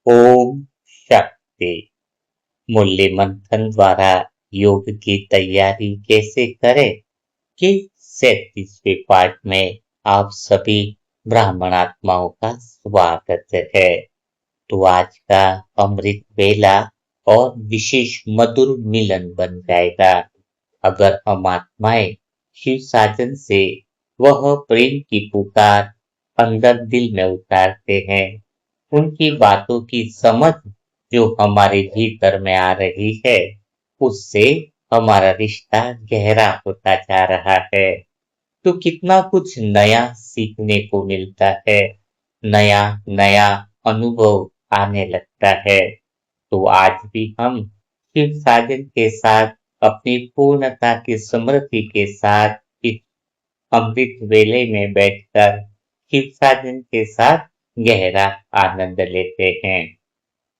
ओम शक्ति। मूल्य मंथन द्वारा योग की तैयारी कैसे करें कि 37वें पाठ में आप सभी ब्राह्मण आत्माओं का स्वागत है। तो आज का अमृत वेला और विशेष मधुर मिलन बन जाएगा अगर हम आत्माएं शिव साधन से वह प्रेम की पुकार अंदर दिल में उतारते हैं। उनकी बातों की समझ जो हमारे भीतर में आ रही है उससे हमारा रिश्ता गहरा होता जा रहा है। तो कितना कुछ नया सीखने को मिलता है, नया नया अनुभव आने लगता है। तो आज भी हम शिव साधन के साथ अपनी पूर्णता की स्मृति के साथ इस अमृत वेले में बैठकर शिव साधन के साथ गहरा आनंद लेते हैं।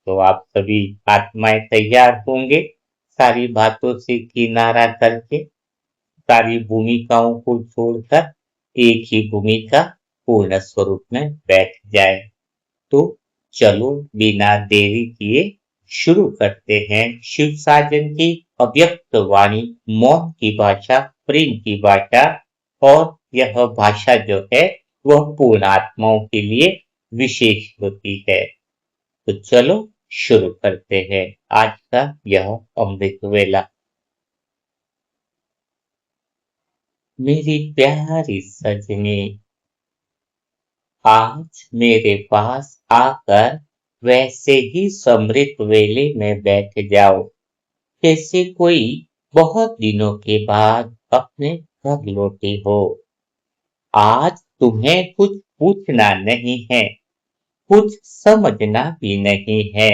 तो आप सभी आत्माएं तैयार होंगे सारी बातों से किनारा करके, सारी भूमिकाओं को छोड़कर एक ही भूमिका पूर्ण स्वरूप में बैठ जाए। तो चलो बिना देरी किए शुरू करते हैं शिव साधन की अव्यक्त वाणी, मौन की भाषा, प्रेम की भाषा। और यह भाषा जो है वह पूर्ण आत्माओं के लिए विशेष होती है। तो चलो शुरू करते हैं आज का यह अमृत वेला। मेरी प्यारी सजनी, आज मेरे पास आकर वैसे ही अमृत वेले में बैठ जाओ जैसे कोई बहुत दिनों के बाद अपने घर लौटे हो। आज तुम्हें कुछ पूछना नहीं है, कुछ समझना भी नहीं है,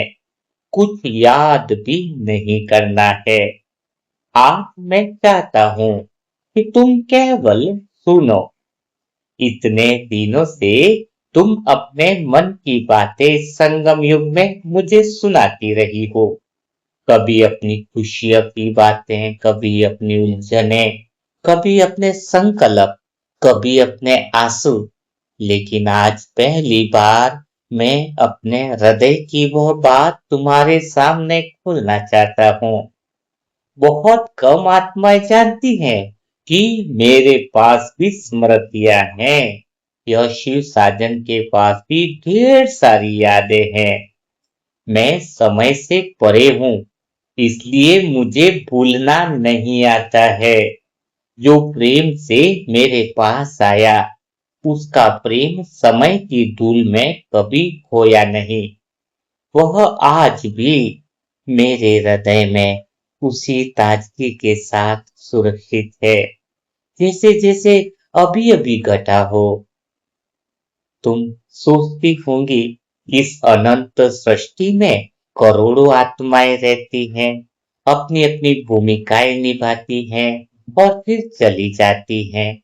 कुछ याद भी नहीं करना है। आज मैं चाहता हूँ कि तुम केवल सुनो। इतने दिनों से तुम अपने मन की बातें संगम युग में मुझे सुनाती रही हो। कभी अपनी खुशियों की बातें, कभी अपनी उलझने, कभी अपने संकल्प, कभी अपने आंसू। लेकिन आज पहली बार मैं अपने हृदय की वो बात तुम्हारे सामने खोलना चाहता हूँ। बहुत कम आत्माएं जानती हैं कि मेरे पास भी स्मृतियां हैं। यह शिव साधन के पास भी ढेर सारी यादें हैं। मैं समय से परे हूँ, इसलिए मुझे भूलना नहीं आता है। जो प्रेम से मेरे पास आया उसका प्रेम समय की धूल में कभी खोया नहीं। वह आज भी मेरे हृदय में उसी ताजगी के साथ सुरक्षित है जैसे जैसे अभी अभी घटा हो। तुम सोचती होंगी इस अनंत सृष्टि में करोड़ों आत्माएं रहती हैं, अपनी अपनी भूमिकाएं निभाती हैं और फिर चली जाती हैं।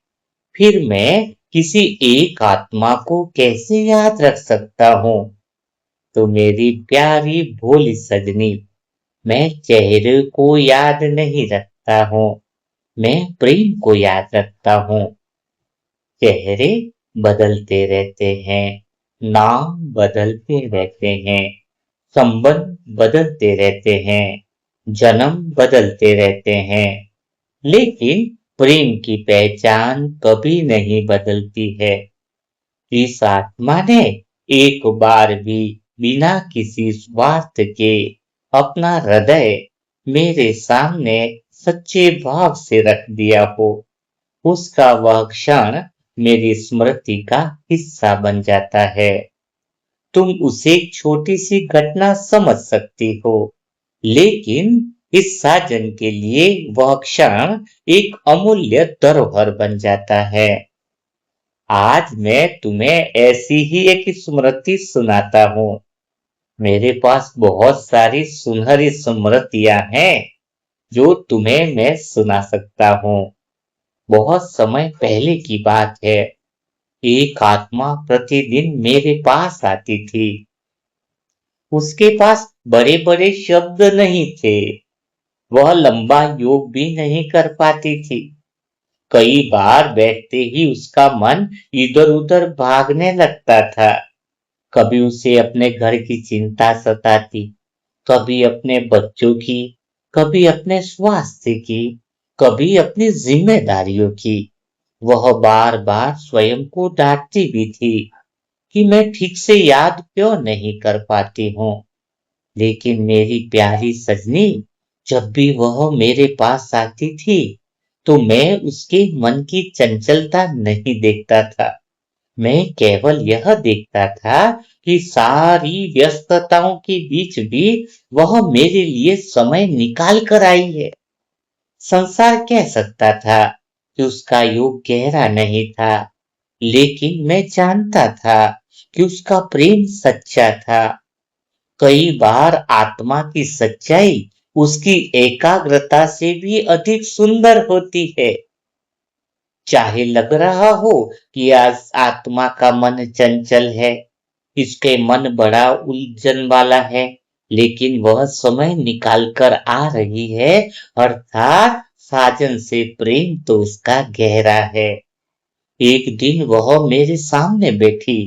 फिर मैं किसी एक आत्मा को कैसे याद रख सकता हूँ? तो मेरी प्यारी भोली सजनी, मैं चेहरे को याद नहीं रखता हूँ, मैं प्रेम को याद रखता हूँ। चेहरे बदलते रहते हैं, नाम बदलते रहते हैं, संबंध बदलते रहते हैं, जन्म बदलते रहते हैं, लेकिन प्रेम की पहचान कभी नहीं बदलती है। इस आत्मा ने एक बार भी बिना किसी स्वार्थ के अपना हृदय मेरे सामने सच्चे भाव से रख दिया हो, उसका वह क्षण मेरी स्मृति का हिस्सा बन जाता है। तुम उसे एक छोटी सी घटना समझ सकती हो, लेकिन इस साजन के लिए वह क्षण एक अमूल्य धरोहर बन जाता है। आज मैं तुम्हें ऐसी ही एक स्मृति सुनाता हूँ। मेरे पास बहुत सारी सुनहरी स्मृतियां हैं जो तुम्हें मैं सुना सकता हूँ। बहुत समय पहले की बात है। एक आत्मा प्रतिदिन मेरे पास आती थी। उसके पास बड़े बड़े शब्द नहीं थे, वह लंबा योग भी नहीं कर पाती थी। कई बार बैठते ही उसका मन इधर उधर भागने लगता था। कभी उसे अपने घर की चिंता सताती, कभी अपने बच्चों की, कभी अपने स्वास्थ्य की, कभी अपनी जिम्मेदारियों की। वह बार बार स्वयं को डांटती भी थी कि मैं ठीक से याद क्यों नहीं कर पाती हूँ। लेकिन मेरी प्यारी सजनी, जब भी वह मेरे पास आती थी तो मैं उसके मन की चंचलता नहीं देखता था। मैं केवल यह देखता था कि सारी व्यस्तताओं के बीच भी वह मेरे लिए समय निकाल कर आई है। संसार कह सकता था कि उसका योग गहरा नहीं था, लेकिन मैं जानता था कि उसका प्रेम सच्चा था। कई बार आत्मा की सच्चाई उसकी एकाग्रता से भी अधिक सुंदर होती है। चाहे लग रहा हो कि आज आत्मा का मन चंचल है, इसके मन बड़ा उलझन वाला है, लेकिन वह समय निकाल कर आ रही है, अर्थात साजन से प्रेम तो उसका गहरा है। एक दिन वह मेरे सामने बैठी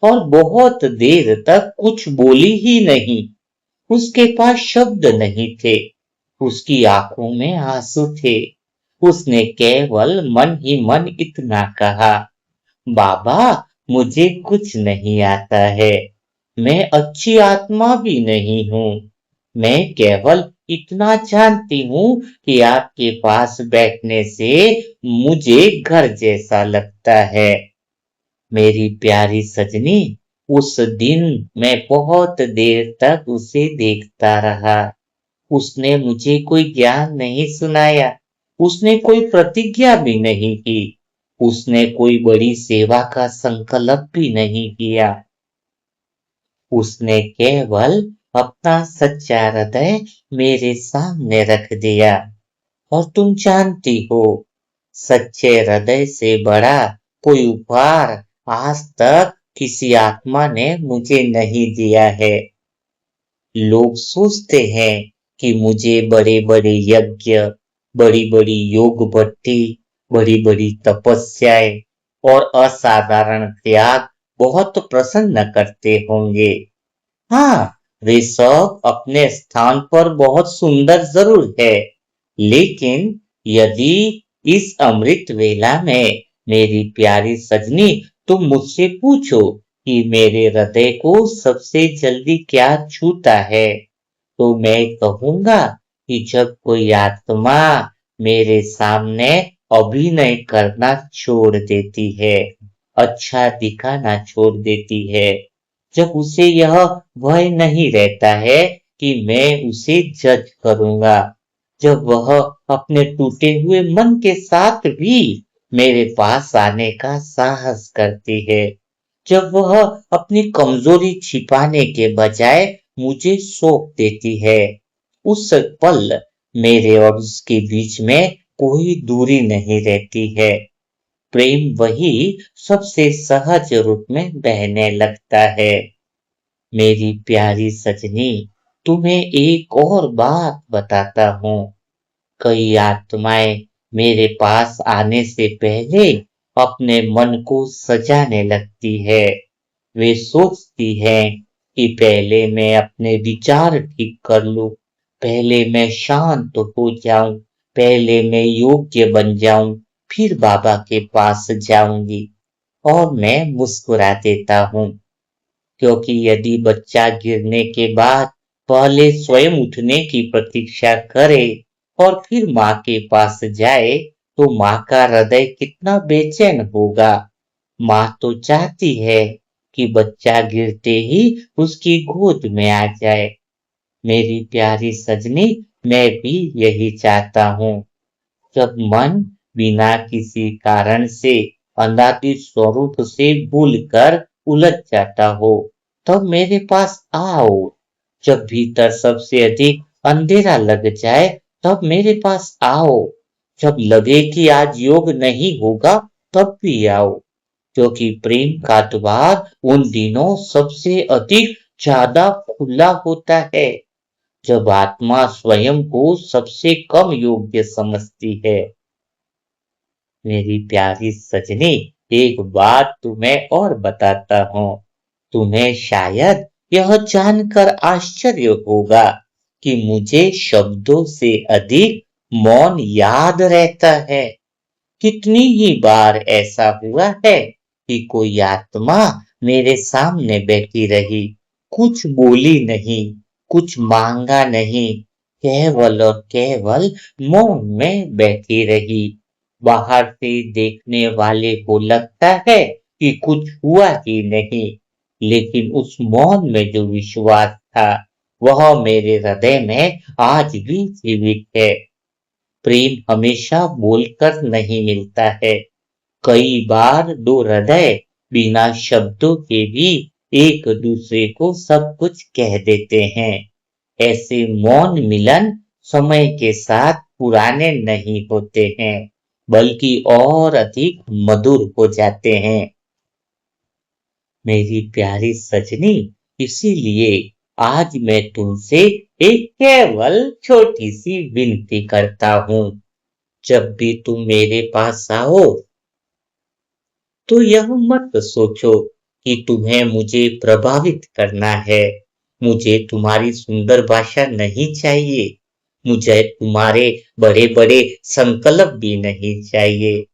और बहुत देर तक कुछ बोली ही नहीं। उसके पास शब्द नहीं थे, उसकी आंखों में आंसू थे। उसने केवल मन ही मन इतना कहा, बाबा, मुझे कुछ नहीं आता है, मैं अच्छी आत्मा भी नहीं हूँ। मैं केवल इतना जानती हूँ कि आपके पास बैठने से मुझे घर जैसा लगता है। मेरी प्यारी सजनी, उस दिन मैं बहुत देर तक उसे देखता रहा। उसने मुझे कोई ज्ञान नहीं सुनाया, उसने कोई प्रतिज्ञा भी नहीं की, उसने कोई बड़ी सेवा का संकल्प भी नहीं किया। उसने केवल अपना सच्चा हृदय मेरे सामने रख दिया। और तुम जानती हो, सच्चे हृदय से बड़ा कोई उपहार आज तक किसी आत्मा ने मुझे नहीं दिया है। लोग सोचते हैं कि मुझे बड़े बड़े यज्ञ, बड़ी बड़ी योग भट्टी, बड़ी बड़ी तपस्याएं और असाधारण त्याग बहुत प्रसन्न करते होंगे। हाँ, वे सब अपने स्थान पर बहुत सुंदर जरूर है, लेकिन यदि इस अमृत वेला में मेरी प्यारी सजनी तुम मुझसे पूछो कि मेरे हृदय को सबसे जल्दी क्या छूता है, तो मैं कहूंगा कि जब कोई आत्मा मेरे सामने अभिनय करना छोड़ देती है, अच्छा दिखाना छोड़ देती है, जब उसे यह भय नहीं रहता है कि मैं उसे जज करूंगा, जब वह अपने टूटे हुए मन के साथ भी मेरे पास आने का साहस करती है, जब वह अपनी कमजोरी छिपाने के बजाय मुझे सौंप देती है, उस पल मेरे और उसके बीच में कोई दूरी नहीं रहती है। प्रेम वही सबसे सहज रूप में बहने लगता है। मेरी प्यारी सजनी, तुम्हें एक और बात बताता हूँ। कई आत्माएं मेरे पास आने से पहले अपने मन को सजाने लगती है। वे सोचती हैं कि पहले मैं अपने विचार ठीक कर लूं, पहले मैं शांत हो जाऊं, पहले मैं योग्य बन जाऊं, फिर बाबा के पास जाऊंगी। और मैं मुस्कुरा देता हूँ, क्योंकि यदि बच्चा गिरने के बाद पहले स्वयं उठने की प्रतीक्षा करे और फिर माँ के पास जाए, तो माँ का हृदय कितना बेचैन होगा। माँ तो चाहती है कि बच्चा गिरते ही उसकी गोद में आ जाए। मेरी प्यारी सजनी, मैं भी यही चाहता हूँ। जब मन बिना किसी कारण से अनादि स्वरूप से भूलकर उलझ जाता हो, तब मेरे पास आओ। जब भीतर सबसे अधिक अंधेरा लग जाए, तब मेरे पास आओ। जब लगे कि आज योग नहीं होगा, तब भी आओ, क्योंकि प्रेम का द्वार उन दिनों सबसे अधिक ज्यादा खुला होता है, जब आत्मा स्वयं को सबसे कम योग्य समझती है। मेरी प्यारी सजनी, एक बात तुम्हें और बताता हूँ। तुम्हें शायद यह जानकर आश्चर्य होगा कि मुझे शब्दों से अधिक मौन याद रहता है। कितनी ही बार ऐसा हुआ है कि कोई आत्मा मेरे सामने बैठी रही, कुछ बोली नहीं, कुछ मांगा नहीं, केवल और केवल मौन में बैठी रही। बाहर से देखने वाले को लगता है कि कुछ हुआ ही नहीं, लेकिन उस मौन में जो विश्वास था, वह मेरे हृदय में आज भी जीवित है। प्रेम हमेशा बोलकर नहीं मिलता है। कई बार दो हृदय बिना शब्दों के भी एक दूसरे को सब कुछ कह देते हैं। ऐसे मौन मिलन समय के साथ पुराने नहीं होते हैं, बल्कि और अधिक मधुर हो जाते हैं। मेरी प्यारी सजनी, इसीलिए आज मैं तुमसे एक केवल छोटी सी विनती करता हूँ। जब भी तुम मेरे पास आओ, तो यह मत सोचो कि तुम्हें मुझे प्रभावित करना है। मुझे तुम्हारी सुंदर भाषा नहीं चाहिए, मुझे तुम्हारे बड़े बड़े संकल्प भी नहीं चाहिए।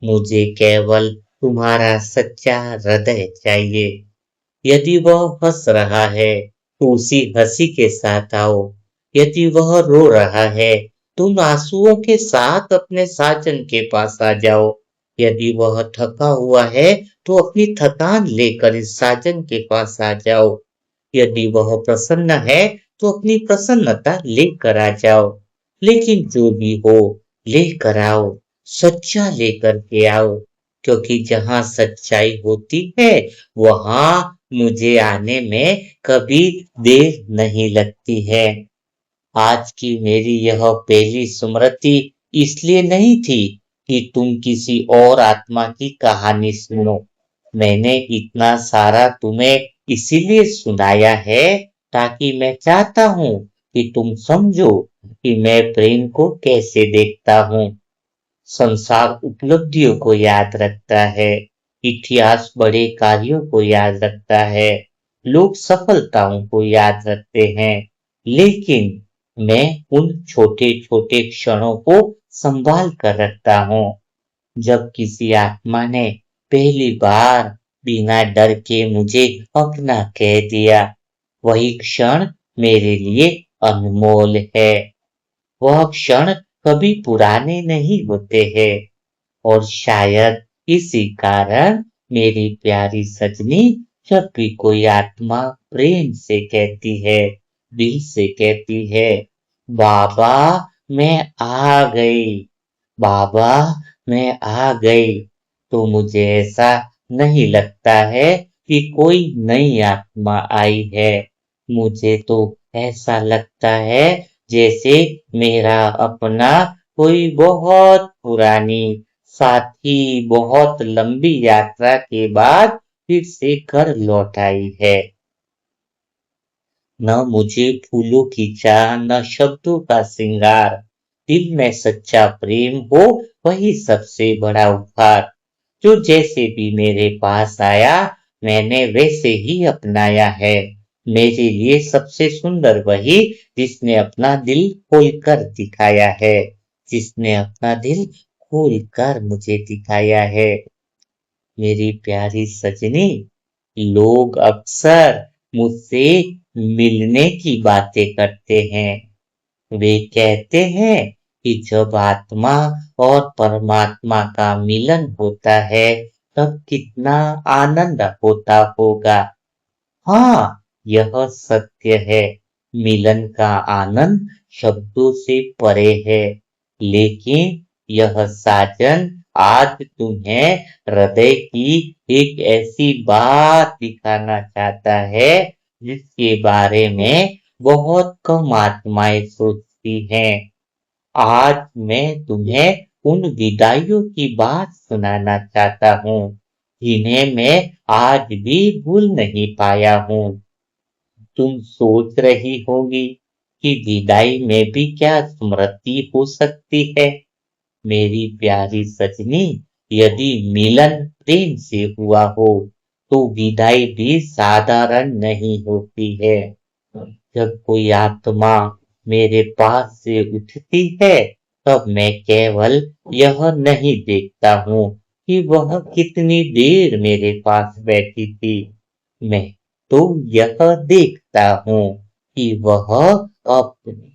मुझे केवल तुम्हारा सच्चा हृदय चाहिए। यदि वह हंस रहा है, तो उसी हंसी के साथ आओ। यदि वह रो रहा है, तुम आंसुओं के साथ अपने साजन के पास आ जाओ। यदि वह थका हुआ है, तो अपनी थकान लेकर इस साजन के पास आ जाओ। यदि वह प्रसन्न है, तो अपनी प्रसन्नता लेकर आ जाओ। लेकिन जो भी हो, लेकर आओ, सच्चा लेकर के आओ, क्योंकि जहां सच्चाई होती है, वहां मुझे आने में कभी देर नहीं लगती है। आज की मेरी यह पहली स्मृति इसलिए नहीं थी कि तुम किसी और आत्मा की कहानी सुनो। मैंने इतना सारा तुम्हें इसीलिए सुनाया है, ताकि मैं चाहता हूँ कि तुम समझो कि मैं प्रेम को कैसे देखता हूँ। संसार उपलब्धियों को याद रखता है, इतिहास बड़े कार्यों को याद रखता है, लोग सफलताओं को याद रखते हैं, लेकिन मैं उन छोटे छोटे क्षणों को संभाल कर रखता हूँ। जब किसी आत्मा ने पहली बार बिना डर के मुझे अपना कह दिया, वही क्षण मेरे लिए अनमोल है। वह क्षण कभी पुराने नहीं होते हैं, और शायद इसी कारण मेरी प्यारी सजनी, जब भी कोई आत्मा प्रेम से कहती है, दिल से कहती है, बाबा मैं आ गई, बाबा मैं आ गई, तो मुझे ऐसा नहीं लगता है कि कोई नई आत्मा आई है। मुझे तो ऐसा लगता है जैसे मेरा अपना कोई बहुत पुरानी साथी बहुत लंबी यात्रा के बाद फिर से घर लौट आई है। न मुझे फूलों की चाह, न शब्दों का श्रृंगार, दिल में सच्चा प्रेम हो, वही सबसे बड़ा उपहार। जो जैसे भी मेरे पास आया, मैंने वैसे ही अपनाया है। मेरे लिए सबसे सुंदर वही जिसने अपना दिल खोलकर दिखाया है, जिसने अपना दिल खोलकर मुझे दिखाया है। मेरी प्यारी सजनी, लोग अक्सर मुझसे मिलने की बातें करते हैं। वे कहते हैं कि जब आत्मा और परमात्मा का मिलन होता है, तब कितना आनंद होता होगा। हाँ, यह सत्य है। मिलन का आनंद शब्दों से परे है, लेकिन यह साजन आज तुम्हें हृदय की एक ऐसी बात दिखाना चाहता है, जिसके बारे में बहुत कम आत्माएं सोचती हैं। आज मैं तुम्हें उन विदाइयों की बात सुनाना चाहता हूँ, जिन्हें मैं आज भी भूल नहीं पाया हूँ। तुम सोच रही होगी कि विदाई में भी क्या स्मृति हो सकती है। मेरी प्यारी सजनी, यदि मिलन प्रेम से हुआ हो, तो विदाई भी साधारण नहीं होती है। जब कोई आत्मा मेरे पास से उठती है, तब मैं केवल यह नहीं देखता हूँ कि वह कितनी देर मेरे पास बैठी थी। मैं तो यह देखता हूँ कि वह अपने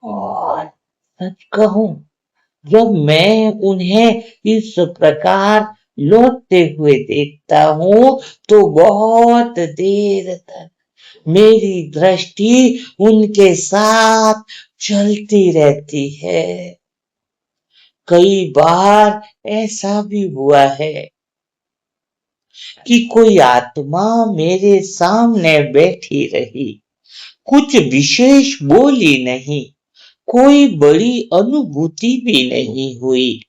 और सच कहूँ, जब मैं उन्हें इस प्रकार लौटते हुए देखता हूँ, तो बहुत देर तक मेरी दृष्टि उनके साथ चलती रहती है। कई बार ऐसा भी हुआ है कि कोई आत्मा मेरे सामने बैठी रही, कुछ विशेष बोली नहीं, कोई बड़ी अनुभूति भी नहीं हुई।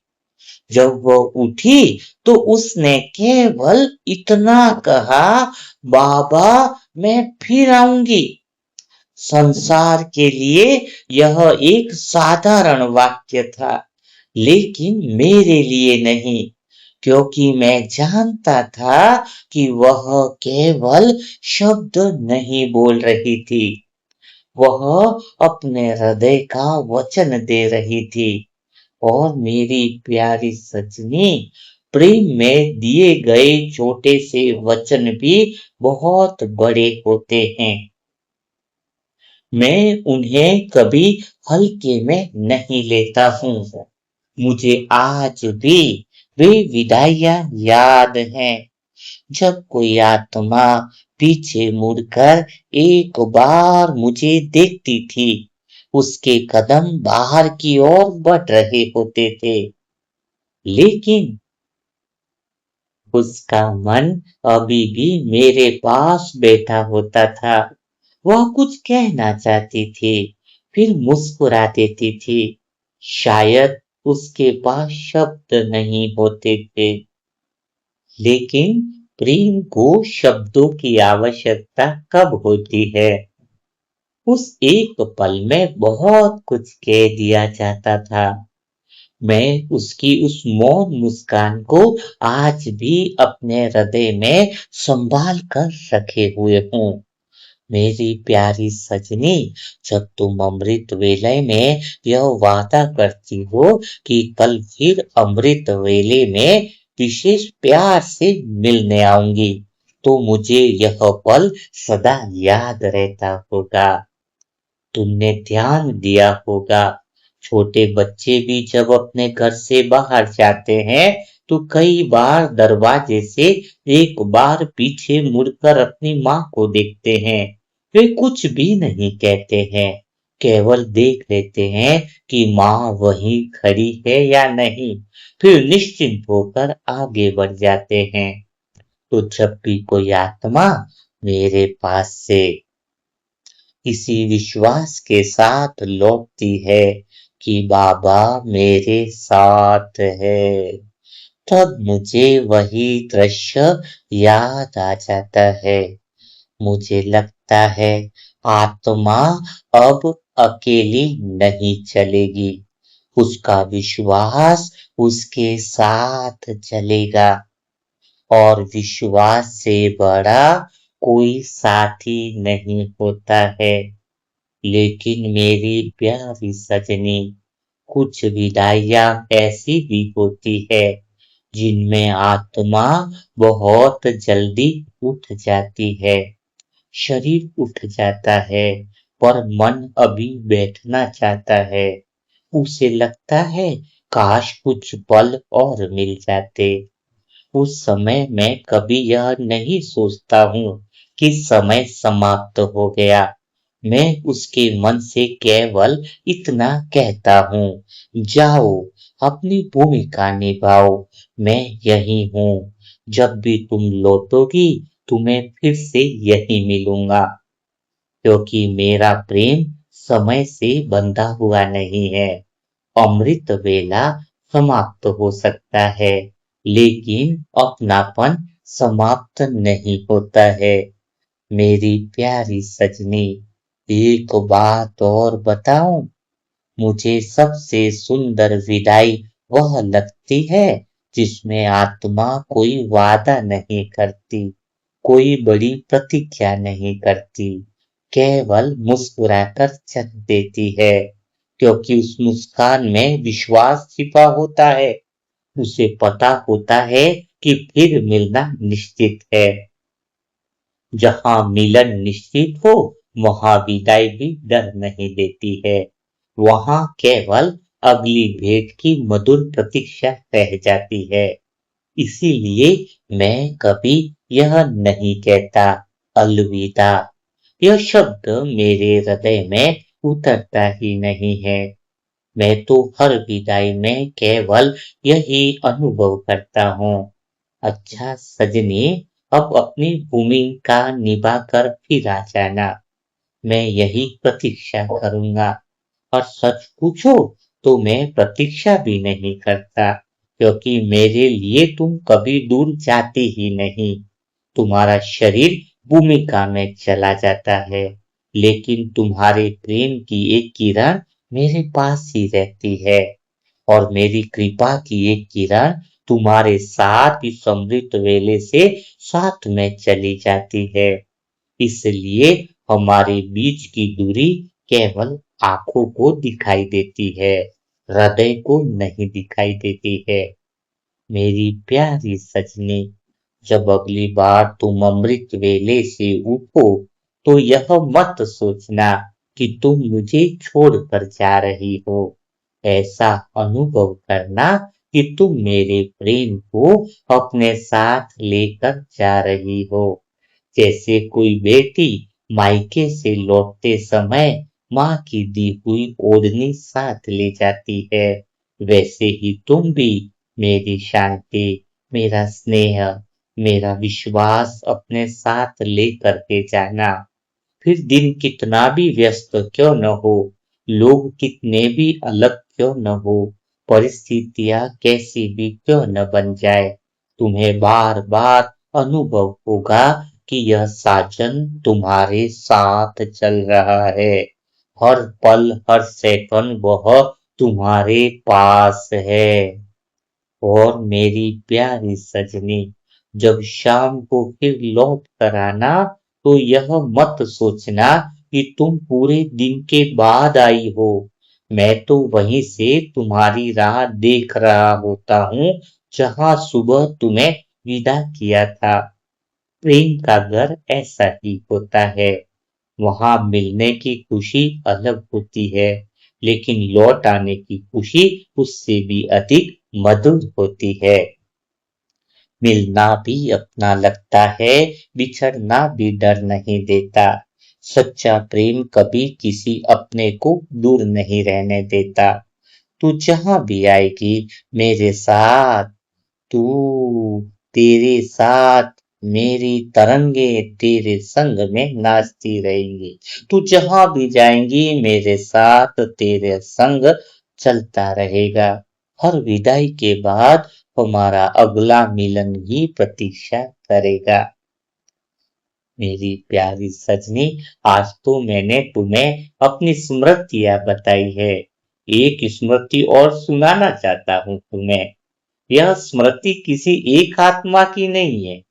जब वह उठी तो उसने केवल इतना कहा, बाबा मैं फिर आऊंगी। संसार के लिए यह एक साधारण वाक्य था, लेकिन मेरे लिए नहीं, क्योंकि मैं जानता था कि वह केवल शब्द नहीं बोल रही थी, वह अपने हृदय का वचन दे रही थी। और मेरी प्यारी सजनी, प्रेम में दिए गए छोटे से वचन भी बहुत बड़े होते हैं। मैं उन्हें कभी हल्के में नहीं लेता हूँ। मुझे आज भी वे विदाइयां याद हैं, जब कोई आत्मा पीछे मुड़कर एक बार मुझे देखती थी। उसके कदम बाहर की ओर बढ़ रहे होते थे, लेकिन उसका मन अभी भी मेरे पास बैठा होता था। वह कुछ कहना चाहती थी, फिर मुस्कुरा देती थी। शायद उसके पास शब्द नहीं होते थे, लेकिन प्रेम को शब्दों की आवश्यकता कब होती है? उस एक पल में बहुत कुछ कह दिया जाता था। मैं उसकी उस मौन मुस्कान को आज भी अपने हृदय में संभाल कर रखे हुए हूँ। मेरी प्यारी सजनी, जब तुम अमृत वेले में यह वादा करती हो कि कल फिर अमृत वेले में विशेष प्यार से मिलने आऊंगी, तो मुझे यह पल सदा याद रहता होगा। तुमने ध्यान दिया होगा, छोटे बच्चे भी जब अपने घर से बाहर जाते हैं, तो कई बार दरवाजे से एक बार पीछे मुड़कर अपनी माँ को देखते हैं। वे कुछ भी नहीं कहते हैं, केवल देख लेते हैं कि माँ वहीं खड़ी है या नहीं, फिर निश्चिंत होकर आगे बढ़ जाते हैं। तो जब भी कोई आत्मा मेरे पास से इसी विश्वास के साथ लौटती है कि बाबा मेरे साथ है, तब मुझे वही दृश्य याद आ जाता है। मुझे लगता है आत्मा अब अकेली नहीं चलेगी, उसका विश्वास उसके साथ चलेगा, और विश्वास से बड़ा कोई साथी नहीं होता है। लेकिन मेरी प्यारी सजनी, कुछ विदाइयां ऐसी भी होती है जिनमें आत्मा बहुत जल्दी उठ जाती है। शरीर उठ जाता है, पर मन अभी बैठना चाहता है। उसे लगता है काश कुछ पल और मिल जाते। उस समय मैं कभी यह नहीं सोचता हूँ कि समय समाप्त हो गया। मैं उसके मन से केवल इतना कहता हूँ, जाओ अपनी भूमिका निभाओ, मैं यही हूँ, जब भी तुम लौटोगी तुम्हें फिर से यही मिलूंगा, क्योंकि मेरा प्रेम समय से बंधा हुआ नहीं है। अमृत वेला समाप्त हो सकता है, लेकिन अपनापन समाप्त नहीं होता है। मेरी प्यारी सजनी, एक बात और बताऊं, मुझे सबसे सुंदर विदाई वह लगती है जिसमें आत्मा कोई वादा नहीं करती, कोई बड़ी प्रतिज्ञा नहीं करती, केवल मुस्कुराकर चल देती है, क्योंकि उस मुस्कान में विश्वास छिपा होता है। उसे पता होता है कि फिर मिलना निश्चित है। जहां मिलन निश्चित हो, वहां विदाई भी डर नहीं देती है। वहां केवल अगली भेंट की मधुर प्रतीक्षा रह जाती है। इसीलिए मैं कभी यह नहीं कहता अलविदा। यह शब्द मेरे हृदय में उतरता ही नहीं है। मैं तो हर विदाई में केवल यही अनुभव करता हूँ, अच्छा सजनी, अब अपनी भूमिका निभाकर फिर आ जाना। मैं यही प्रतीक्षा करूंगा। और सच पूछो तो मैं प्रतीक्षा भी नहीं करता, क्योंकि मेरे लिए तुम कभी दूर जाती ही नहीं। तुम्हारा शरीर भूमिका में चला जाता है, लेकिन तुम्हारे प्रेम की एक किरण मेरे पास ही रहती है, और मेरी कृपा की एक किरण तुम्हारे साथ इस अमृत वेले से साथ में चली जाती है। इसलिए हमारे बीच की दूरी केवल आंखों को दिखाई देती है, हृदय को नहीं दिखाई देती है। मेरी प्यारी सजनी, जब अगली बार तुम अमृत वेले से उठो, तो यह मत सोचना कि तुम मुझे छोड़कर जा रही हो। ऐसा अनुभव करना कि तुम मेरे प्रेम को अपने साथ लेकर जा रही हो। जैसे कोई बेटी मायके से लौटते समय माँ की दी हुई ओढ़नी साथ ले जाती है, वैसे ही तुम भी मेरी शांति, मेरा स्नेह, मेरा विश्वास अपने साथ लेकर के जाना। फिर दिन कितना भी व्यस्त क्यों न हो, लोग कितने भी अलग क्यों न हो, परिस्थितियां कैसी भी क्यों न बन जाए, तुम्हें बार बार अनुभव होगा कि यह साजन तुम्हारे साथ चल रहा है। हर पल हर सेकंड वह तुम्हारे पास है। और मेरी प्यारी सजनी, जब शाम को फिर लौट कर आना, तो यह मत सोचना कि तुम पूरे दिन के बाद आई हो। मैं तो वहीं से तुम्हारी राह देख रहा होता हूँ, जहां सुबह तुम्हें विदा किया था। प्रेम का घर ऐसा ही होता है। वहां मिलने की खुशी अलग होती है, लेकिन लौट आने की खुशी उससे भी अधिक मधुर होती है। मिलना भी अपना लगता है, बिछड़ना भी डर नहीं देता। सच्चा प्रेम कभी किसी अपने को दूर नहीं रहने देता। तू जहां भी आएगी मेरे साथ, तू तेरे साथ मेरी तरंगे तेरे संग में नाचती रहेंगी। तू जहां भी जाएंगी मेरे साथ तेरे संग चलता रहेगा। हर विदाई के बाद हमारा अगला मिलन ही प्रतीक्षा करेगा। मेरी प्यारी सजनी, आज तो मैंने तुम्हें अपनी स्मृतियां बताई है। एक स्मृति और सुनाना चाहता हूँ तुम्हें। यह स्मृति किसी एक आत्मा की नहीं है,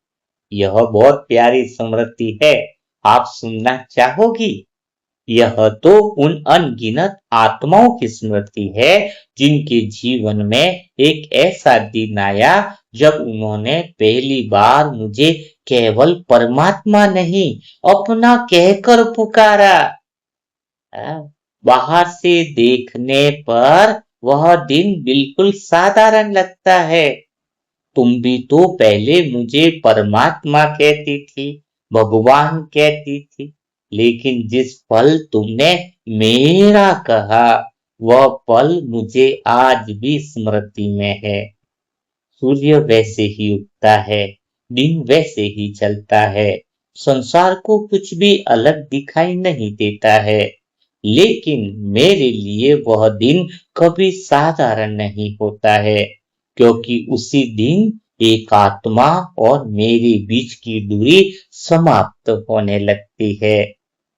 यह बहुत प्यारी स्मृति है। आप सुनना चाहोगी? यह तो उन अनगिनत आत्माओं की स्मृति है जिनके जीवन में एक ऐसा दिन आया जब उन्होंने पहली बार मुझे केवल परमात्मा नहीं, अपना कहकर पुकारा। बाहर से देखने पर वह दिन बिल्कुल साधारण लगता है। तुम भी तो पहले मुझे परमात्मा कहती थी, भगवान कहती थी। लेकिन जिस पल तुमने मेरा कहा, वह पल मुझे आज भी स्मृति में है। सूर्य वैसे ही उगता है, दिन वैसे ही चलता है, संसार को कुछ भी अलग दिखाई नहीं देता है, लेकिन मेरे लिए वह दिन कभी साधारण नहीं होता है, क्योंकि उसी दिन एक आत्मा और मेरे बीच की दूरी समाप्त होने लगती है।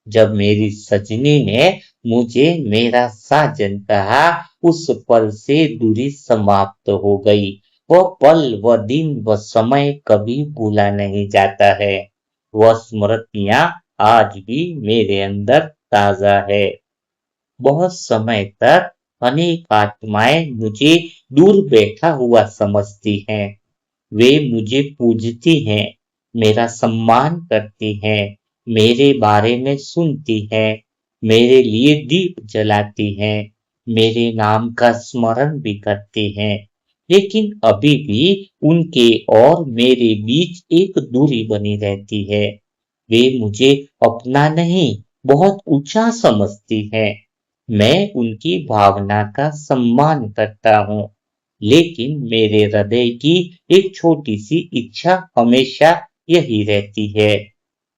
जब मेरी सजनी ने मुझे मेरा साजन कहा, उस पल से दूरी समाप्त हो गई। वह पल, वह दिन, वह समय कभी भूला नहीं जाता है। वह स्मृतियां आज भी मेरे अंदर ताजा है। बहुत समय तक अनेक आत्माएं मुझे दूर बैठा हुआ समझती हैं। वे मुझे पूजती हैं, मेरा सम्मान करती हैं, मेरे बारे में सुनती हैं, मेरे लिए दीप जलाती हैं, मेरे नाम का स्मरण भी करती हैं। लेकिन अभी भी उनके और मेरे बीच एक दूरी बनी रहती है। वे मुझे अपना नहीं, बहुत ऊंचा समझती हैं। मैं उनकी भावना का सम्मान करता हूँ, लेकिन मेरे हृदय की एक छोटी सी इच्छा हमेशा यही रहती है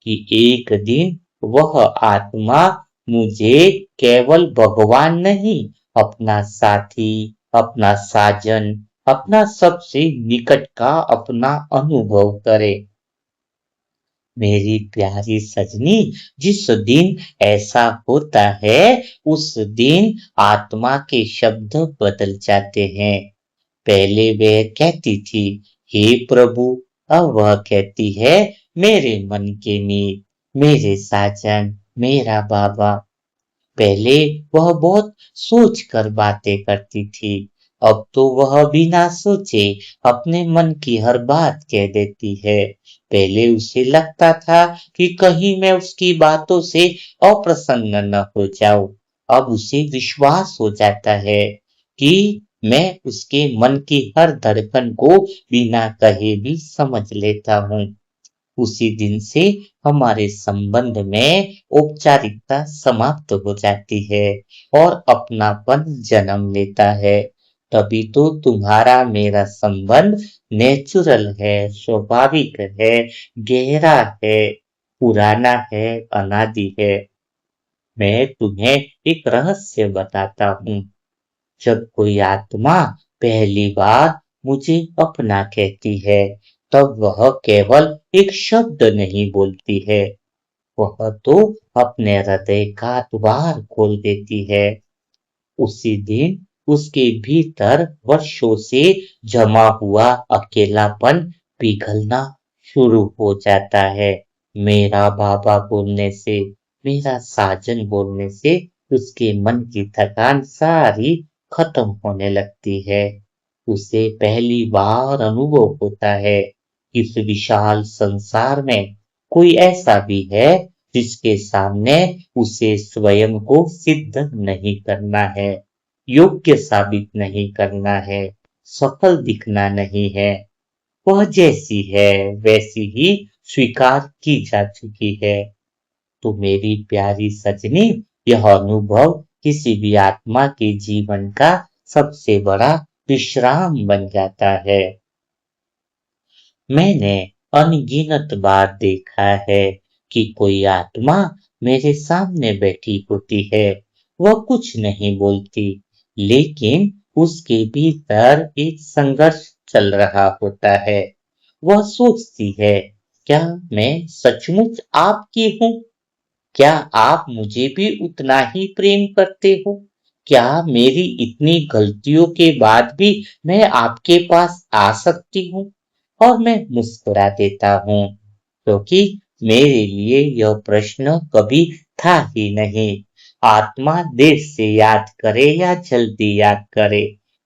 कि एक दिन वह आत्मा मुझे केवल भगवान नहीं, अपना साथी, अपना साजन, अपना सबसे निकट का अपना अनुभव करे। मेरी प्यारी सजनी, जिस दिन ऐसा होता है, उस दिन आत्मा के शब्द बदल जाते हैं। पहले वह कहती थी, हे प्रभु, अब वह कहती है, मेरे मन के मीत, मेरे साजन, मेरा बाबा। पहले वह बहुत सोच कर बातें करती थी, अब तो वह बिना सोचे अपने मन की हर बात कह देती है। पहले उसे लगता था कि कहीं मैं उसकी बातों से अप्रसन्न न हो जाऊं, अब उसे विश्वास हो जाता है कि मैं उसके मन की हर धड़कन को बिना कहे भी समझ लेता हूँ। उसी दिन से हमारे संबंध में औपचारिकता समाप्त हो जाती है और अपनापन जन्म लेता है। तभी तो तुम्हारा मेरा संबंध नेचुरल है, स्वाभाविक है, गहरा है, पुराना है, अनादि है। मैं तुम्हें एक रहस्य बताता हूँ। जब कोई आत्मा पहली बार मुझे अपना कहती है, तब वह केवल एक शब्द नहीं बोलती है, वह तो अपने हृदय का द्वार खोल देती है। उसी दिन उसके भीतर वर्षों से जमा हुआ अकेलापन पिघलना शुरू हो जाता है। मेरा बाबा बोलने से, मेरा साजन बोलने से उसके मन की थकान सारी खत्म होने लगती है। उसे पहली बार अनुभव होता है कि इस विशाल संसार में कोई ऐसा भी है जिसके सामने उसे स्वयं को सिद्ध नहीं करना है, योग्य साबित नहीं करना है, सफल दिखना नहीं है। वह जैसी है वैसी ही स्वीकार की जा चुकी है। तो मेरी प्यारी सजनी, यह अनुभव किसी भी आत्मा के जीवन का सबसे बड़ा विश्राम बन जाता है। मैंने अनगिनत बार देखा है कि कोई आत्मा मेरे सामने बैठी होती है, वह कुछ नहीं बोलती, लेकिन उसके भीतर एक संघर्ष चल रहा होता है। वह सोचती है, क्या मैं सचमुच आपकी हूँ? क्या आप मुझे भी उतना ही प्रेम करते हो? क्या मेरी इतनी गलतियों के बाद भी मैं आपके पास आ सकती हूँ? और मैं मुस्कुरा देता हूँ, क्योंकि मेरे लिए यह प्रश्न कभी था ही नहीं। आत्मा देर से याद करे या जल्दी याद करे,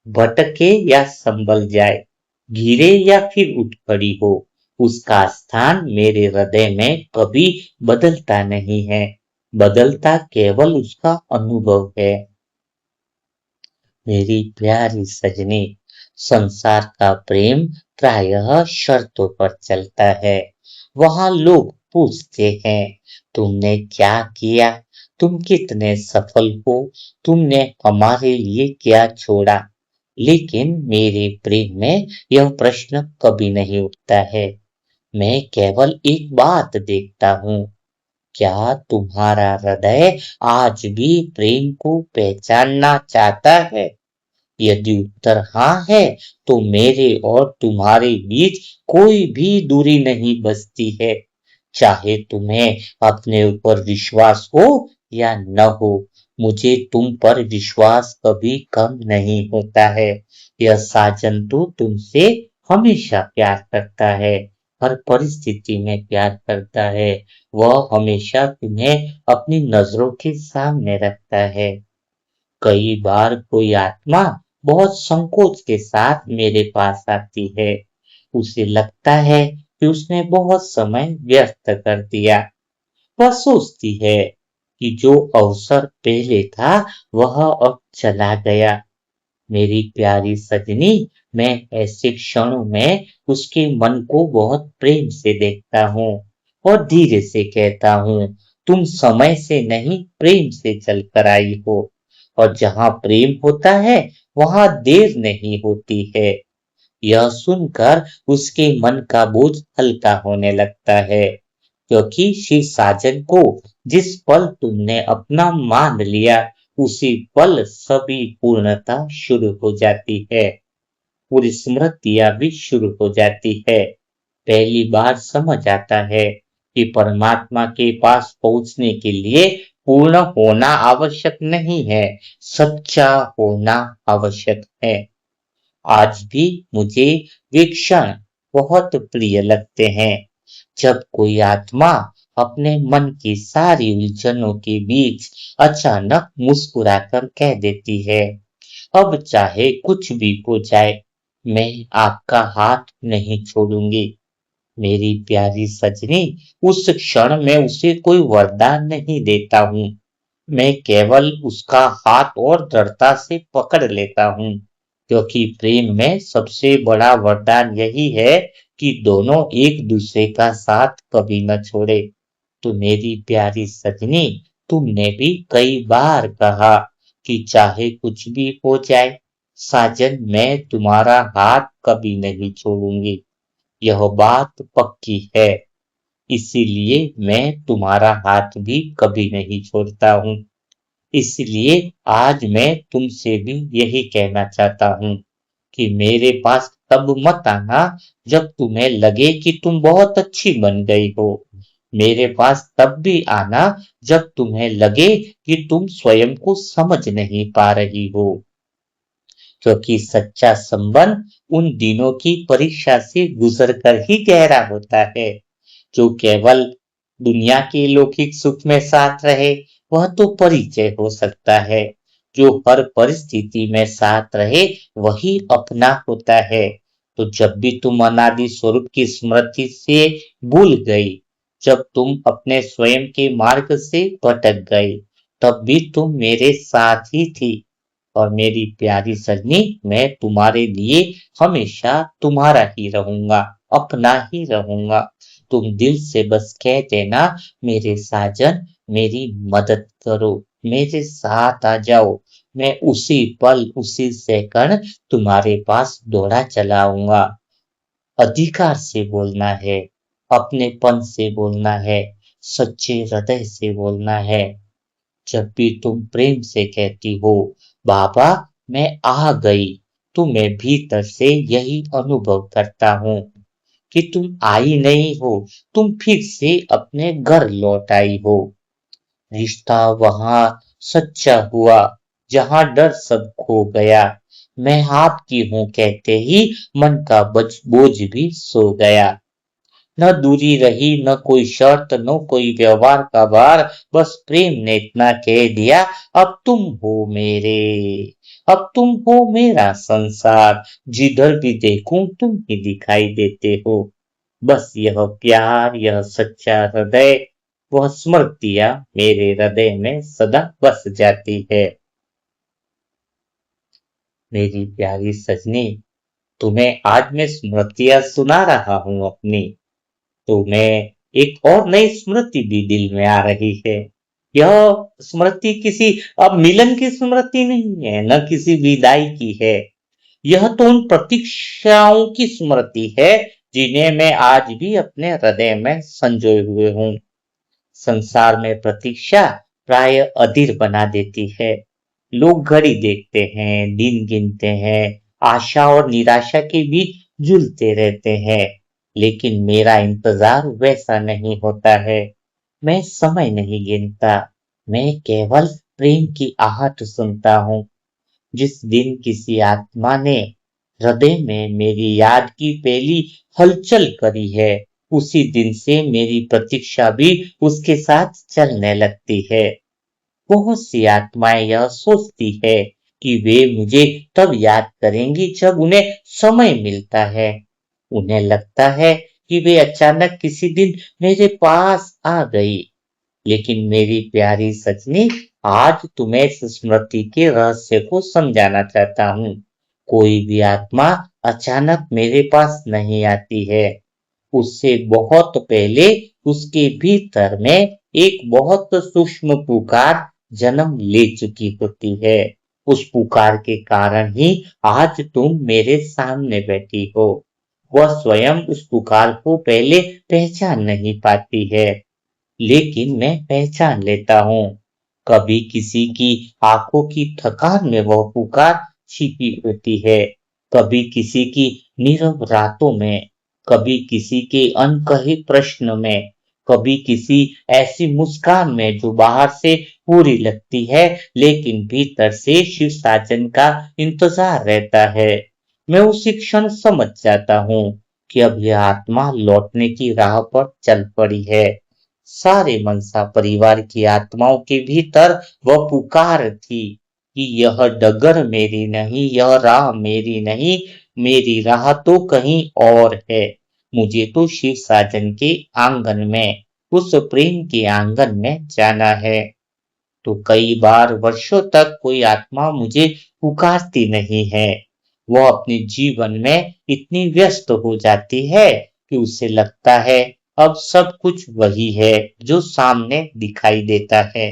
भटके या संभल जाए, गिरे या फिर उठ खड़ी हो, उसका स्थान मेरे हृदय में कभी बदलता नहीं है। बदलता केवल उसका अनुभव है। मेरी प्यारी सजनी, संसार का प्रेम प्रायः शर्तों पर चलता है। वहां लोग पूछते हैं, तुमने क्या किया, तुम कितने सफल हो, तुमने हमारे लिए क्या छोड़ा। लेकिन मेरे प्रेम में यह प्रश्न कभी नहीं उठता है। मैं केवल एक बात देखता हूँ, क्या तुम्हारा हृदय आज भी प्रेम को पहचानना चाहता है। यदि उत्तर हाँ है, तो मेरे और तुम्हारे बीच कोई भी दूरी नहीं बचती है। चाहे तुम्हें अपने ऊपर विश्वास हो या न हो, मुझे तुम पर विश्वास कभी कम नहीं होता है। यह साजन तो तुमसे हमेशा प्यार करता है, हर परिस्थिति में प्यार करता है। वह हमेशा तुम्हें अपनी नजरों के सामने रखता है। कई बार कोई आत्मा बहुत संकोच के साथ मेरे पास आती है। उसे लगता है कि उसने बहुत समय व्यर्थ कर दिया। वह सोचती है कि जो अवसर पहले था वह अब चला गया। मेरी प्यारी सजनी, मैं ऐसे क्षणों में उसके मन को बहुत प्रेम से देखता हूँ और धीरे से कहता हूँ, तुम समय से नहीं प्रेम से चलकर आई हो। और जहाँ प्रेम होता है वहाँ देर नहीं होती है। यह सुनकर उसके मन का बोझ हल्का होने लगता है, क्योंकि श्री साजन को जिस पल तुमने अपना मान लिया, उसी पल सभी पूर्णता शुरू हो जाती है। पूरी स्मृतियां भी शुरू हो जाती है। पहली बार समझ आता है कि परमात्मा के पास पहुंचने के लिए पूर्ण होना आवश्यक नहीं है, सच्चा होना आवश्यक है। आज भी मुझे वे क्षण बहुत प्रिय लगते हैं, जब कोई आत्मा अपने मन की सारी उलझनों के बीच अचानक मुस्कुराकर कह देती है, अब चाहे कुछ भी हो जाए, मैं आपका हाथ नहीं छोड़ूंगी। मेरी प्यारी सजनी, उस क्षण में उसे कोई वरदान नहीं देता हूँ, मैं केवल उसका हाथ और दृढ़ता से पकड़ लेता हूँ, क्योंकि प्रेम में सबसे बड़ा वरदान यही है कि दोनों एक दूसरे का साथ कभी न छोड़े। तो मेरी प्यारी सजनी, तुमने भी कई बार कहा कि चाहे कुछ भी हो जाए, साजन मैं तुम्हारा हाथ कभी नहीं छोड़ूंगी। यह बात पक्की है, इसीलिए मैं तुम्हारा हाथ भी कभी नहीं छोड़ता हूँ। इसलिए आज मैं तुमसे भी यही कहना चाहता हूँ कि मेरे पास तब मत आना जब तुम्हें लगे कि तुम बहुत अच्छी बन गई हो। मेरे पास तब भी आना जब तुम्हें लगे कि तुम स्वयं को समझ नहीं पा रही हो, क्योंकि सच्चा संबंध उन दिनों की परीक्षा से गुजर कर ही गहरा होता है। जो केवल दुनिया के लौकिक सुख में साथ रहे, वह तो परिचय हो सकता है। जो हर परिस्थिति में साथ रहे, वही अपना होता है। तो जब भी तुम अनादि स्वरूप की स्मृति से भूल गई, जब तुम अपने स्वयं के मार्ग से भटक गए, तब भी तुम मेरे साथ ही थी। और मेरी प्यारी सजनी, मैं तुम्हारे लिए हमेशा तुम्हारा ही रहूंगा, अपना ही रहूंगा। तुम दिल से बस कह देना, मेरे साजन मेरी मदद करो, मेरे साथ आ जाओ। मैं उसी पल उसी सेकंड तुम्हारे पास दौड़ा चला आऊंगा। अधिकार से बोलना है, अपनेपन से बोलना है, सच्चे हृदय से बोलना है। जब भी तुम प्रेम से कहती हो, बाबा मैं आ गई, तो मैं भीतर से यही अनुभव करता हूँ कि तुम आई नहीं हो, तुम फिर से अपने घर लौट आई हो। रिश्ता वहां सच्चा हुआ जहां डर सब खो गया। मैं आपकी हूं कहते ही मन का बोझ भी सो गया। न दूरी रही, न कोई शर्त, न कोई व्यवहार का भार, बस प्रेम ने इतना कह दिया, अब तुम हो मेरे, अब तुम हो मेरा संसार, जिधर भी देखूं तुम ही दिखाई देते हो। बस यह प्यार, यह सच्चा हृदय, वह स्मृतियां मेरे हृदय में सदा बस जाती है। मेरी प्यारी सजनी, तुम्हें आज मैं स्मृतियां सुना रहा हूँ अपनी। तो मैं एक और नई स्मृति भी दिल में आ रही है। यह स्मृति किसी अब मिलन की स्मृति नहीं है, न किसी विदाई की है। यह तो उन प्रतीक्षाओं की स्मृति है जिन्हें मैं आज भी अपने हृदय में संजोए हुए हूँ। संसार में प्रतीक्षा प्राय अधीर बना देती है। लोग घड़ी देखते हैं, दिन गिनते हैं, आशा और निराशा के बीच झूलते रहते हैं। लेकिन मेरा इंतजार वैसा नहीं होता है। मैं समय नहीं गिनता, मैं केवल प्रेम की आहट सुनता हूँ। जिस दिन किसी आत्मा ने हृदय में मेरी याद की पहली हलचल करी है, उसी दिन से मेरी प्रतीक्षा भी उसके साथ चलने लगती है। बहुत सी आत्माएं यह सोचती है कि वे मुझे तब याद करेंगी जब उन्हें समय मिलता है। उन्हें लगता है कि वे अचानक किसी दिन मेरे पास आ गई। लेकिन मेरी प्यारी सजनी, आज तुम्हें इस स्मृति के रहस्य को समझाना चाहता हूँ। कोई भी आत्मा अचानक मेरे पास नहीं आती है। उससे बहुत पहले उसके भीतर में एक बहुत सूक्ष्म पुकार जन्म ले चुकी होती है। उस पुकार के कारण ही आज तुम मेरे सामने बैठी हो। वह स्वयं उस पुकार को पहले पहचान नहीं पाती है, लेकिन मैं पहचान लेता हूँ। कभी किसी की आंखों की थकान में वह पुकार छिपी होती है, कभी किसी की नीरव रातों में, कभी किसी के अनकहे प्रश्न में, कभी किसी ऐसी मुस्कान में जो बाहर से पूरी लगती है लेकिन भीतर से शिव साजन का इंतजार रहता है। मैं उसी क्षण समझ जाता हूँ कि अब यह आत्मा लौटने की राह पर चल पड़ी है। सारे मनसा परिवार की आत्माओं के भीतर वह पुकार थी कि यह डगर मेरी नहीं, यह राह मेरी नहीं, मेरी राह तो कहीं और है। मुझे तो शिव साजन के आंगन में, उस प्रेम के आंगन में जाना है। तो कई बार वर्षों तक कोई आत्मा मुझे पुकारती नहीं है। वह अपने जीवन में इतनी व्यस्त हो जाती है कि उसे लगता है अब सब कुछ वही है जो सामने दिखाई देता है।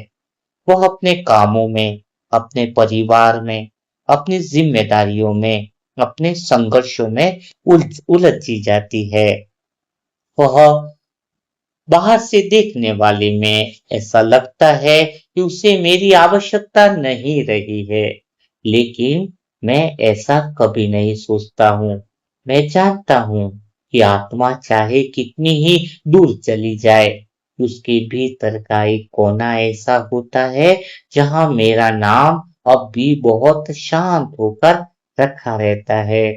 वह अपने कामों में, अपने परिवार में, अपनी जिम्मेदारियों में, अपने संघर्षों में उलझी जाती है। वह बाहर से देखने वाले में ऐसा लगता है कि उसे मेरी आवश्यकता नहीं रही है, लेकिन मैं ऐसा कभी नहीं सोचता हूँ। मैं जानता हूँ कि आत्मा चाहे कितनी ही दूर चली जाए, उसके भीतर का एक कोना ऐसा होता है जहाँ मेरा नाम अब भी बहुत शांत होकर रखा रहता है।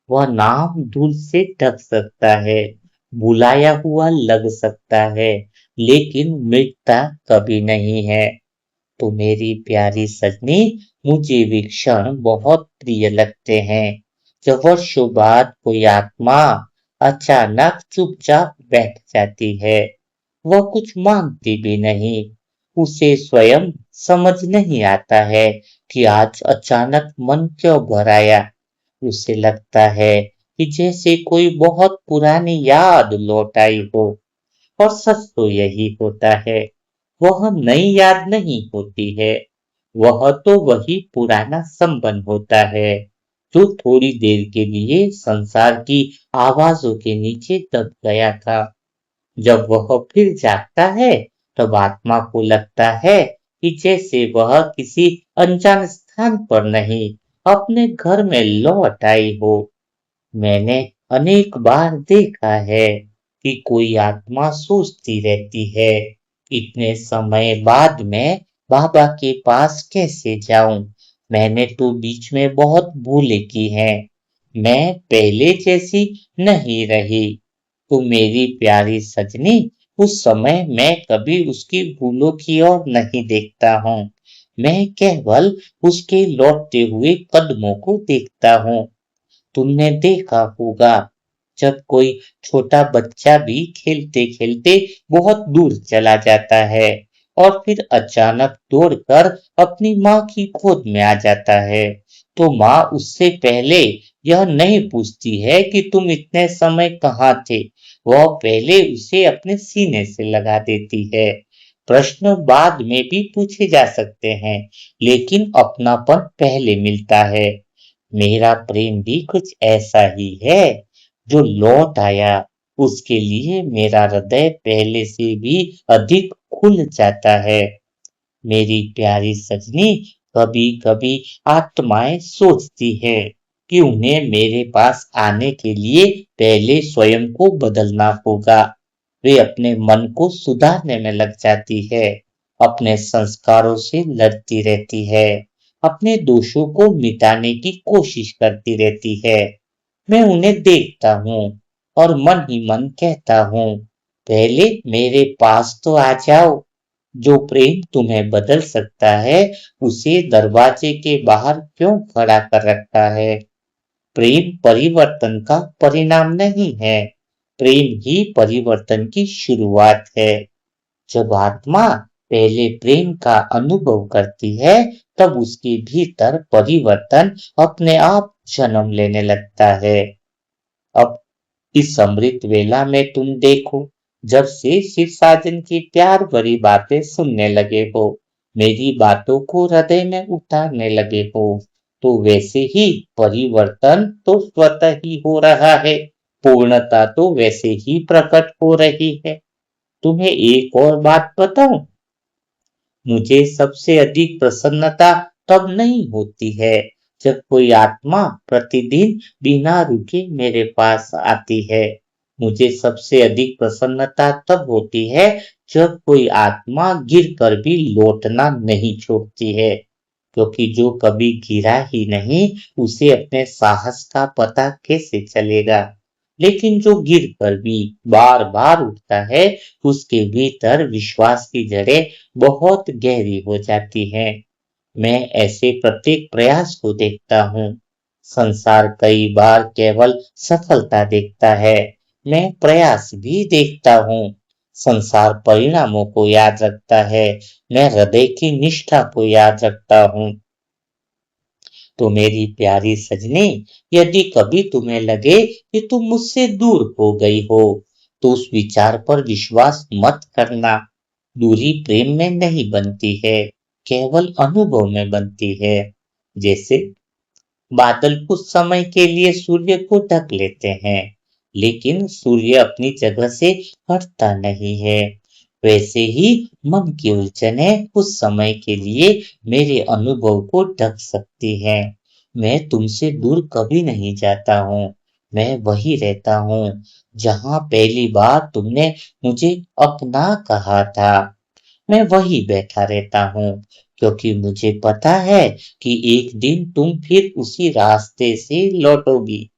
वह नाम धूल से ढक सकता है, बुलाया हुआ लग सकता है, लेकिन मिटता कभी नहीं है। तो मेरी प्यारी सजनी, मुझे भी क्षण बहुत प्रिय लगते हैं जब वर्षों बाद कोई आत्मा अचानक चुपचाप बैठ जाती है। वह कुछ मांगती भी नहीं, उसे स्वयं समझ नहीं आता है कि आज अचानक मन क्यों भर आया। उसे लगता है कि जैसे कोई बहुत पुरानी याद लौट आई हो। और सच तो यही होता है। वह नई याद नहीं होती है, वह तो वही पुराना संबंध होता है जो थोड़ी देर के लिए संसार की आवाजों के नीचे दब गया था। जब वह फिर जागता है, तब आत्मा को लगता है कि जैसे वह किसी अनजान स्थान पर नहीं, अपने घर में लौट आई हो। मैंने अनेक बार देखा है कि कोई आत्मा सोचती रहती है, इतने समय बाद मैं बाबा के पास कैसे जाऊं? मैंने तो बीच में बहुत भूलें की हैं। मैं पहले जैसी नहीं रही। तो मेरी प्यारी सजनी, उस समय मैं कभी उसकी भूलों की ओर नहीं देखता हूँ। मैं केवल उसके लौटते हुए कदमों को देखता हूँ। तुमने देखा होगा, जब कोई छोटा बच्चा भी खेलते खेलते बहुत दूर चला जाता है और फिर अचानक दौड़कर अपनी माँ की गोद में आ जाता है, तो माँ उससे पहले यह नहीं पूछती है कि तुम इतने समय कहाँ थे। वह पहले उसे अपने सीने से लगा देती है। प्रश्न बाद में भी पूछे जा सकते हैं, लेकिन अपनापन पहले मिलता है। मेरा प्रेम भी कुछ ऐसा ही है। जो लौट आया, उसके लिए मेरा हृदय पहले से भी अधिक खुल जाता है। मेरी प्यारी सजनी, कभी कभी आत्माएं सोचती है कि उन्हें मेरे पास आने के लिए पहले स्वयं को बदलना होगा। वे अपने मन को सुधारने में लग जाती है, अपने संस्कारों से लड़ती रहती है, अपने दोषों को मिटाने की कोशिश करती रहती है। मैं उन्हें देखता हूँ और मन ही मन कहता हूँ, पहले मेरे पास तो आ जाओ। जो प्रेम तुम्हें बदल सकता है, उसे दरवाजे के बाहर क्यों खड़ा कर रखा है? प्रेम परिवर्तन का परिणाम नहीं है, प्रेम ही परिवर्तन की शुरुआत है। जब आत्मा पहले प्रेम का अनुभव करती है, तब उसके भीतर परिवर्तन अपने आप जन्म लेने लगता है। अब इस अमृत वेला में तुम देखो, जब से शिव साजन की प्यार भरी बातें सुनने लगे हो, मेरी बातों को हृदय में उतारने लगे हो, तो वैसे ही परिवर्तन तो स्वतः ही हो रहा है। पूर्णता तो वैसे ही प्रकट हो रही है। तुम्हें एक और बात बताऊं, मुझे सबसे अधिक प्रसन्नता तब नहीं होती है जब कोई आत्मा प्रतिदिन बिना रुके मेरे पास आती है। मुझे सबसे अधिक प्रसन्नता तब होती है जब कोई आत्मा गिर कर भी लौटना नहीं छोड़ती है, क्योंकि जो कभी गिरा ही नहीं, उसे अपने साहस का पता कैसे चलेगा। लेकिन जो गिर कर भी बार बार उठता है, उसके भीतर विश्वास की जड़ें बहुत गहरी हो जाती हैं। मैं ऐसे प्रत्येक प्रयास को देखता हूँ। संसार कई बार केवल सफलता देखता है, मैं प्रयास भी देखता हूँ। संसार परिणामों को याद रखता है, मैं हृदय की निष्ठा को याद रखता हूँ। तो मेरी प्यारी सजनी, यदि कभी तुम्हें लगे कि तुम मुझसे दूर हो गई हो, तो उस विचार पर विश्वास मत करना। दूरी प्रेम में नहीं बनती है, केवल अनुभव में बनती है। जैसे बादल कुछ समय के लिए सूर्य को ढक लेते हैं, लेकिन सूर्य अपनी जगह से हटता नहीं है। वैसे ही मन की उलझनें कुछ समय के लिए मेरे अनुभव को ढक सकती हैं। मैं तुमसे दूर कभी नहीं जाता हूँ, मैं वही रहता हूँ जहाँ पहली बार तुमने मुझे अपना कहा था। मैं वहीं बैठा रहता हूँ, क्योंकि मुझे पता है कि एक दिन तुम फिर उसी रास्ते से लौटोगी।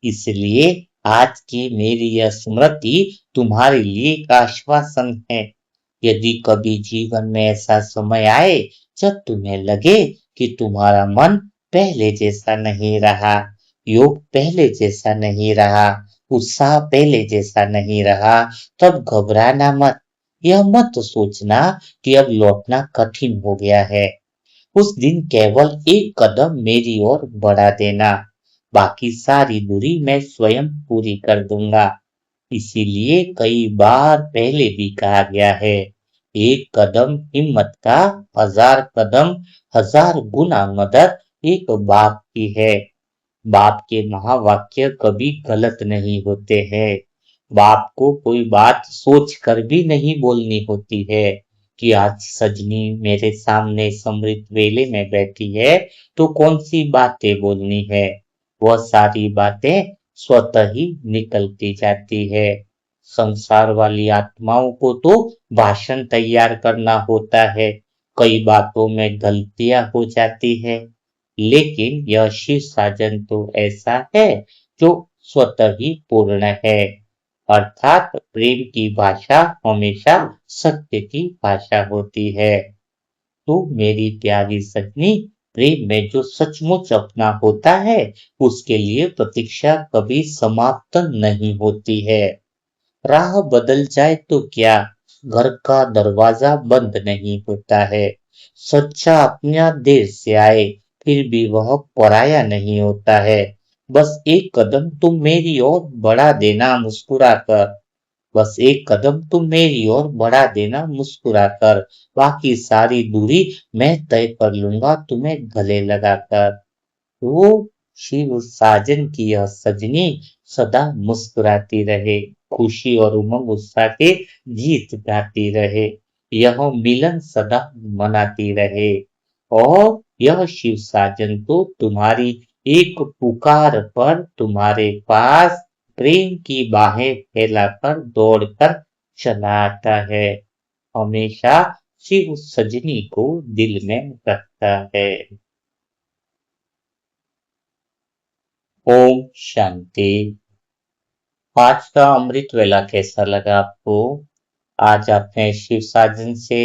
इसलिए आज की मेरी यह स्मृति तुम्हारे लिए एक आश्वासन है। यदि कभी जीवन में ऐसा समय आए जब तुम्हें लगे कि तुम्हारा मन पहले जैसा नहीं रहा, योग पहले जैसा नहीं रहा, उत्साह पहले जैसा नहीं रहा, तब घबराना मत। यह मत सोचना कि अब लौटना कठिन हो गया है। उस दिन केवल एक कदम मेरी ओर बढ़ा देना, बाकी सारी दूरी मैं स्वयं पूरी कर दूंगा। इसीलिए कई बार पहले भी कहा गया है, एक कदम हिम्मत का, 1000 कदम 1000 गुना मदद एक बाप की है। बाप के महावाक्य कभी गलत नहीं होते हैं। बाप को कोई बात सोच कर भी नहीं बोलनी होती है कि आज सजनी मेरे सामने समृत वेले में बैठी है, तो कौन सी बातें बोलनी है। वह सारी बातें स्वतः ही निकलती जाती है। संसार वाली आत्माओं को तो भाषण तैयार करना होता है, कई बातों में गलतियां हो जाती है, लेकिन यह शिव साजन तो ऐसा है जो स्वतः ही पूर्ण है। अर्थात प्रेम की भाषा हमेशा सत्य की भाषा होती है। तो मेरी प्यारी सजनी, प्रेम में जो सचमुच अपना होता है, उसके लिए प्रतीक्षा कभी समाप्त नहीं होती है। राह बदल जाए तो क्या, घर का दरवाजा बंद नहीं होता है। सच्चा अपना देर से आए, फिर भी वह पराया नहीं होता है। बस एक कदम तुम मेरी ओर बढ़ा देना मुस्कुराकर, बस एक कदम तुम मेरी ओर बढ़ा देना मुस्कुराकर, बाकी सारी दूरी मैं तय कर लूंगा तुम्हें गले लगाकर। तो शिव साजन की यह सजनी सदा मुस्कुराती रहे, खुशी और उमंग उत्साह के गीत गाती रहे, यह मिलन सदा मनाती रहे। और यह शिव साजन तो तुम्हारी एक पुकार पर तुम्हारे पास प्रेम की बाहें फैलाकर दौड़कर चला आता है, हमेशा शिव सजनी को दिल में रखता है। ओम शांति। आज का अमृत वेला कैसा लगा आपको? आज आपने शिव साजन से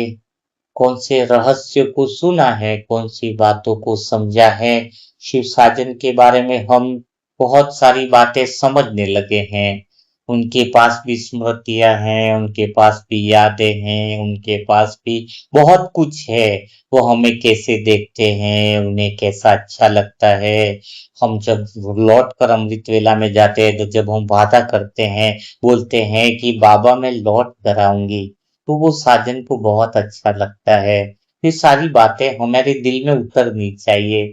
कौन से रहस्य को सुना है, कौन सी बातों को समझा है? शिव साजन के बारे में हम बहुत सारी बातें समझने लगे हैं। उनके पास भी स्मृतियां हैं, उनके पास भी यादें हैं, उनके पास भी बहुत कुछ है। वो हमें कैसे देखते हैं, उन्हें कैसा अच्छा लगता है। हम जब लौट कर अमृत वेला में जाते हैं, तो जब हम वादा करते हैं, बोलते हैं कि बाबा मैं लौट कर आऊंगी, तो वो साजन को बहुत अच्छा लगता है। ये सारी बातें हमारे दिल में उतरनी चाहिए,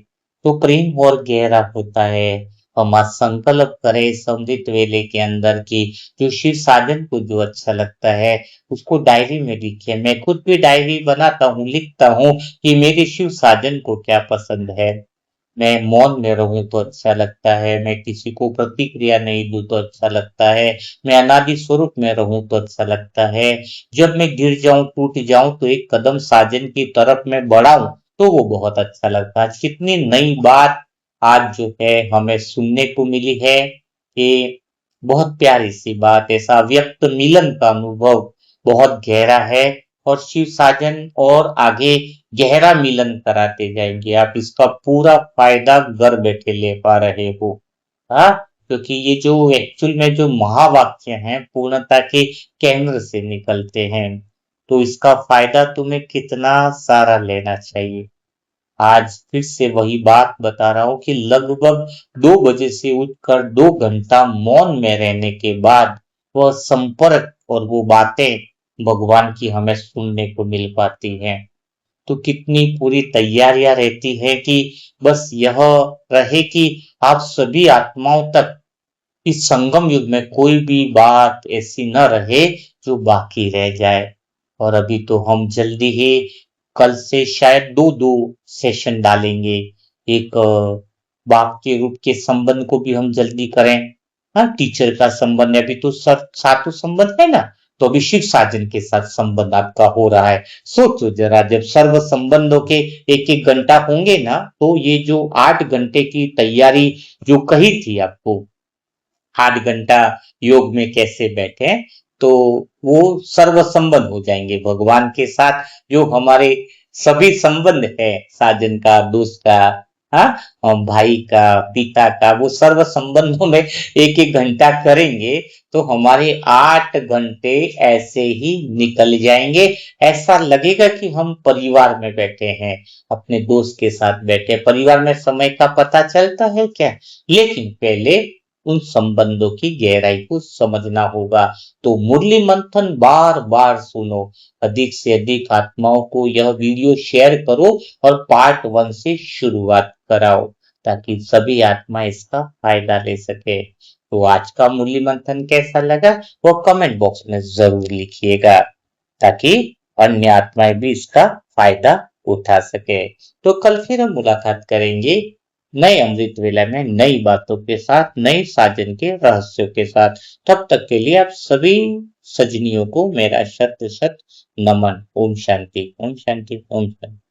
तो प्रेम और गहरा होता है। हम आज संकल्प करें इस अमृत वेले के अंदर की जो शिव साजन को जो अच्छा लगता है उसको डायरी में लिखिए। मैं खुद भी डायरी बनाता हूँ, लिखता हूँ कि मेरे शिव साजन को क्या पसंद है। मैं मौन में रहूं तो अच्छा लगता है, मैं किसी को प्रतिक्रिया नहीं दूं तो अच्छा लगता है, मैं अनादि स्वरूप में रहूं तो अच्छा लगता है। जब मैं गिर जाऊं टूट जाऊं तो एक कदम साजन की तरफ मैं बढ़ाऊं तो वो बहुत अच्छा लगता है। कितनी नई बात आज जो है हमें सुनने को मिली है, ये बहुत प्यारी सी बात। ऐसा व्यक्त मिलन का अनुभव बहुत गहरा है, और शिव साजन और आगे गहरा मिलन कराते जाएंगे। आप इसका पूरा फायदा घर बैठे ले पा रहे हो। हाँ, क्योंकि ये जो एक्चुअल में जो महावाक्य हैं पूर्णता के केंद्र से निकलते हैं, तो इसका फायदा तुम्हें कितना सारा लेना चाहिए। आज फिर से वही बात बता रहा हूं कि लगभग 2 बजे से उठकर 2 घंटा मौन में रहने के बाद वह संपर्क और वो बातें भगवान की हमें सुनने को मिल पाती हैं। तो कितनी पूरी तैयारियां रहती है कि बस यह रहे कि आप सभी आत्माओं तक इस संगम युग में कोई भी बात ऐसी न रहे जो बाकी रह जाए। और अभी तो हम जल्दी ही कल से शायद दो दो सेशन डालेंगे। एक बाप के रूप के संबंध को भी हम जल्दी करें। हाँ, टीचर का संबंध है, अभी तो सब सातों संबंध है ना, तो अभी शिव साजन के साथ संबंध आपका हो रहा है। सोचो जरा, जब सर्व संबंधों के एक एक घंटा होंगे ना, तो ये जो 8 घंटे की तैयारी जो कही थी आपको, 8 घंटा योग में कैसे बैठे, तो वो सर्व संबंध हो जाएंगे भगवान के साथ। जो हमारे सभी संबंध है, साजन का, दोस्त का, हाँ, भाई का, पिता का, वो सर्व संबंधों में एक एक घंटा करेंगे तो हमारे 8 घंटे ऐसे ही निकल जाएंगे। ऐसा लगेगा कि हम परिवार में बैठे हैं, अपने दोस्त के साथ बैठे। परिवार में समय का पता चलता है क्या? लेकिन पहले उन संबंधों की गहराई को समझना होगा। तो मुरली मंथन बार बार सुनो, अधिक से अधिक आत्माओं को यह वीडियो शेयर करो और पार्ट 1 से शुरुआत कराओ, ताकि सभी आत्मा इसका फायदा ले सके। तो आज का मुरली मंथन कैसा लगा वो कमेंट बॉक्स में जरूर लिखिएगा, ताकि अन्य आत्माएं भी इसका फायदा उठा सके। तो कल फिर हम मुलाकात करेंगे नए अमृत वेला में, नई बातों के साथ, नए साजन के रहस्यों के साथ। तब तक के लिए आप सभी सजनियों को मेरा शत शत नमन। ओम शांति, ओम शांति, ओम शांति।